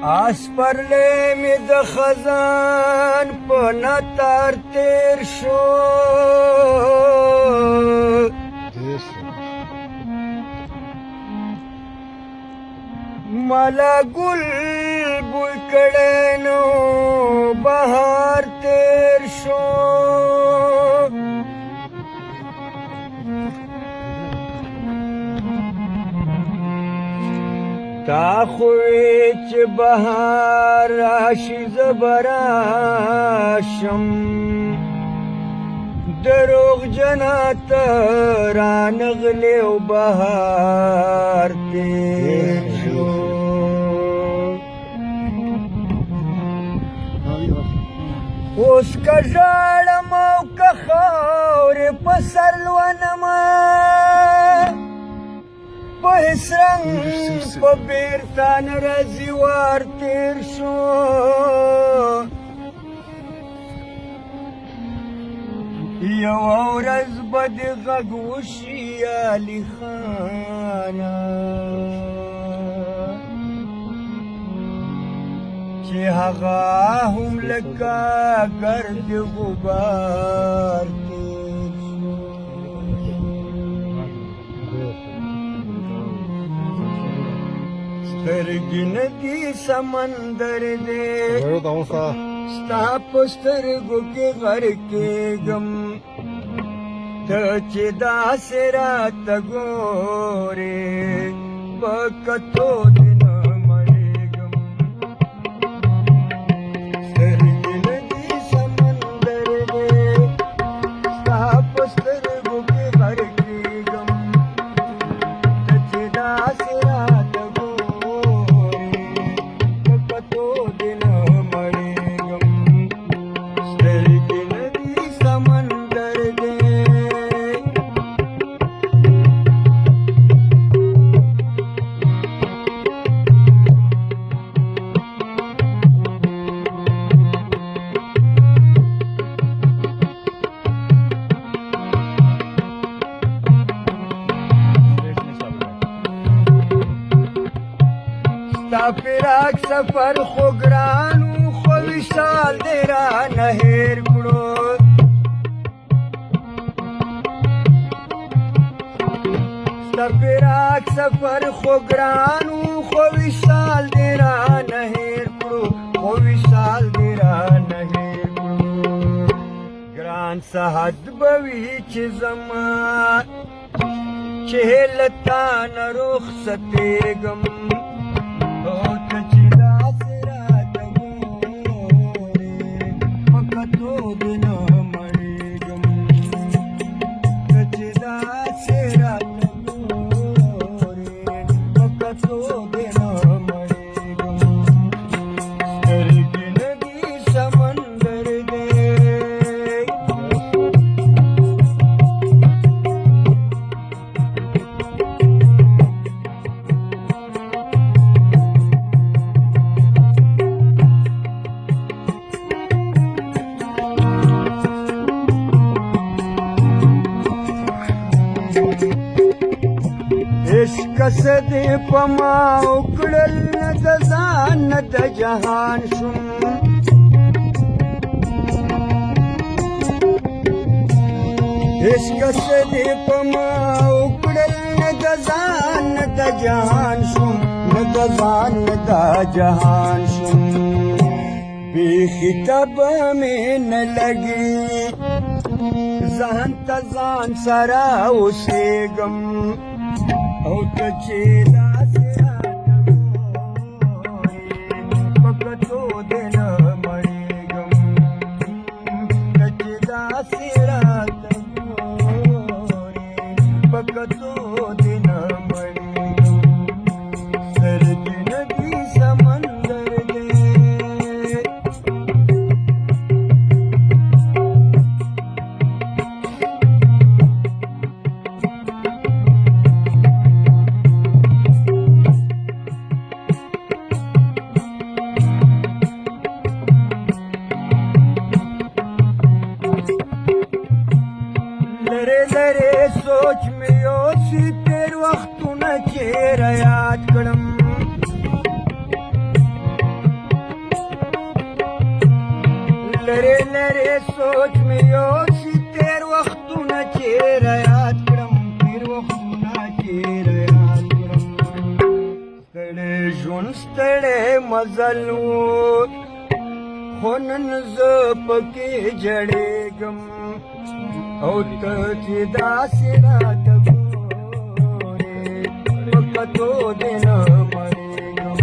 آس پرلی می د خزان په نتار تیر شو مالا گل بوی کړی نو بهار تیر شو تا خوی چې بهار راشي زه به راشم دروغ جنات رانغلی او بهار تیر شو اوس که ژاړم او که خاورې په سر لونمه په هېڅ رنګ په بېرته نه راځي وار تېر شو یوه ورځ به دې غږ وشي علي خانه چې هغه هم لکه ګرد غبار تېر شو سترګې نه دي سمندر دی ستا په سترګو کې غرقېږم ته چې داسې راته ګورې په کتو دې نه مړېږم سترګې نه دي سمندر دی ستا په سترګو کې غرقېږم ته چې داسې راته ګورې په کتو دې نه مړېږم سترګې نه دي سمندر دی ستا فراق سفر خو ګران و خو وصال دې رانه هېر کړو ستا فراق سفر خو ګران و خو وصال دې رانه هېر کړو خو وصال دې رانه هېر کړو ګران صحت به وي چې زما چې له تا نه رخصتېږم عشق څه دې په ما وکړل نه د ځان نه د جهان شوم عشق څه دې په ما وکړل نه د ځان نه د جهان شوم نه د ځان نه د جهان شوم بیخي ته به مې نه لګي ځان ته ځان سره اوسېږم او ته چې داسې راته ګورې په کتو دې نه مړېږم ته چې داسې راته ګورې په کتو دې نه مړېږم سترګې نه دي سمندر دی सोच में योसी तेर वक्तुन चेहरा याद कड़म سوچ مې یوسي تېر وختونه چیرې یاد کړم تېر وختونه چیرې یاد کړم ستړی ژوند ستړی مزل و خو نن زه پکې جړېږم او ته چې داسې راته ګورې په کتو دې نه مړېږم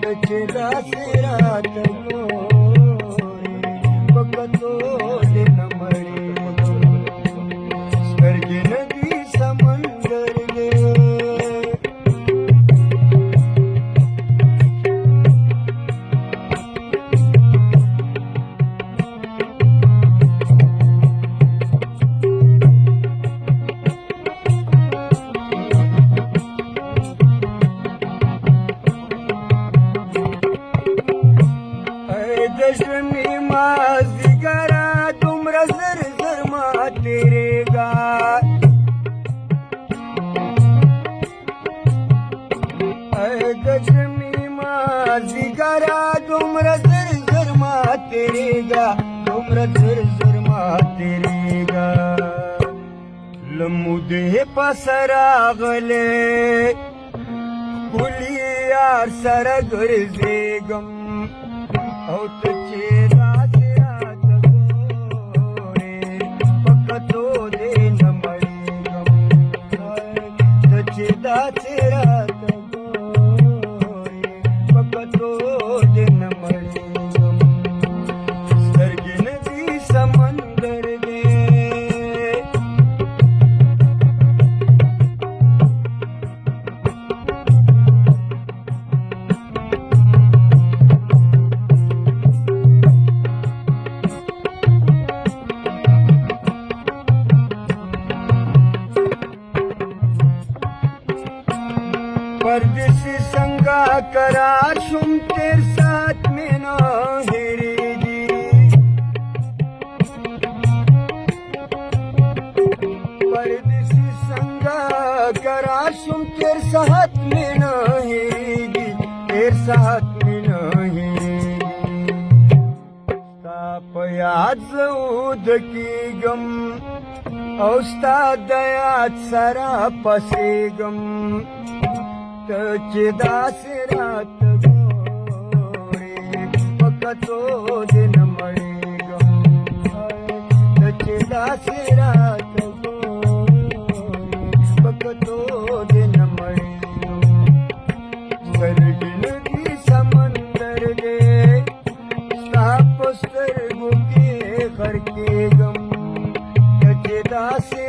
ته چې داسې راته ګورې په کتو دې نه مړېږم سترګې نه دي سمندر دی د ژمي مازدیګره دومره زر زر ما تېرېږه د ژمي مازدیګره دومره زر زر ما تېرېږه دومره زر زر ما تېرېږه له مودې پسه راغلی ښکلي یار سره ګرځېږم او ته چې داسې راته ګورې په کتو دې نه مړېږم ته چې داسې راته ګورې په کتو دې نه مړېږم سترګې نه دي سمندر دی परदेसी संगा करार शुम तेर साथ में ना हेरेगी परदेसी संगा करार शुम तेर साथ में ना हेरेगी तेर साथ में ना हेरेगी ताप याद जऊद की गम औस्ता दयात सरा पसे गम ته چې داسې راته ګورې په کتو دې نه مړېږم ته چې داسې راته ګورې په کتو دې نه مړېږم سترګې نه دي سمندر دی ستا په سترګو کې غرقېږم ته چې داسې